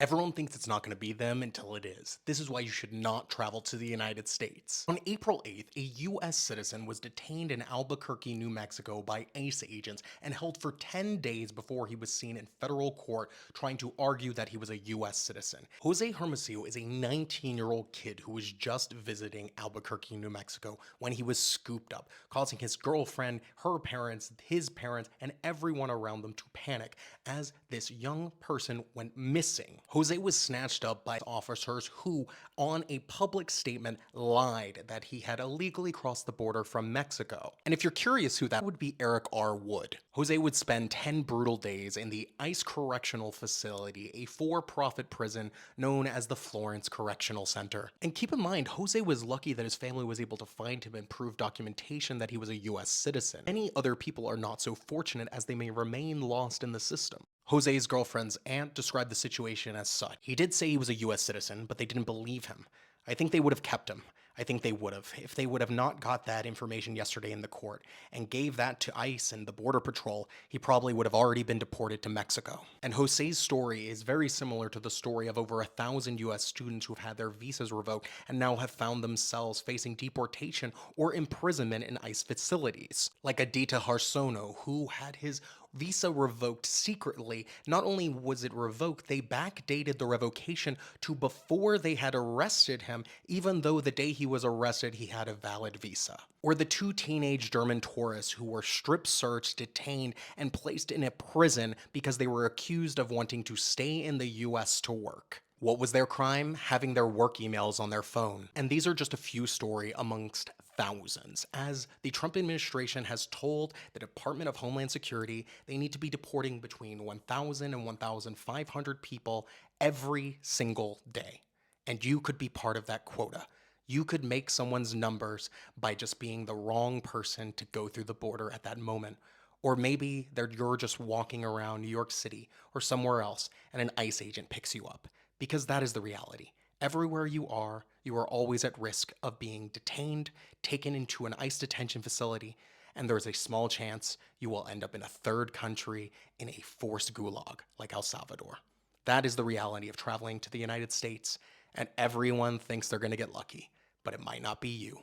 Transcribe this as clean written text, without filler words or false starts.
Everyone thinks it's not going to be them until it is. This is why you should not travel to the United States. On April 8th, a US citizen was detained in Albuquerque, New Mexico by ICE agents and held for 10 days before he was seen in federal court trying to argue that he was a US citizen. Jose Hermosillo is a 19-year-old kid who was just visiting Albuquerque, New Mexico when he was scooped up, causing his girlfriend, her parents, his parents, and everyone around them to panic as this young person went missing. Jose was snatched up by officers who, on a public statement, lied that he had illegally crossed the border from Mexico. And if you're curious who that would be, Eric R. Wood. Jose would spend 10 brutal days in the ICE Correctional Facility, a for-profit prison known as the Florence Correctional Center. And keep in mind, Jose was lucky that his family was able to find him and prove documentation that he was a US citizen. Many other people are not so fortunate as they may remain lost in the system. Jose's girlfriend's aunt described the situation as such. He did say he was a US citizen, but they didn't believe him. I think they would have kept him. I think they would have. If they would have not got that information yesterday in the court and gave that to ICE and the Border Patrol, he probably would have already been deported to Mexico. And Jose's story is very similar to the story of over 1,000 US students who've had their visas revoked and now have found themselves facing deportation or imprisonment in ICE facilities. Like Adita Harsono, who had his visa revoked secretly. Not only was it revoked, they backdated the revocation to before they had arrested him, even though the day he was arrested, he had a valid visa. Or the two teenage German tourists who were strip searched, detained, and placed in a prison because they were accused of wanting to stay in the US to work. What was their crime? Having their work emails on their phone. And these are just a few stories amongst thousands, as the Trump administration has told the Department of Homeland Security they need to be deporting between 1,000 and 1,500 people every single day. And you could be part of that quota. You could make someone's numbers by just being the wrong person to go through the border at that moment. Or maybe you're just walking around New York City or somewhere else and an ICE agent picks you up. Because that is the reality. Everywhere you are always at risk of being detained, taken into an ICE detention facility, and there's a small chance you will end up in a third country in a forced gulag like El Salvador. That is the reality of traveling to the United States, and everyone thinks they're going to get lucky, but it might not be you.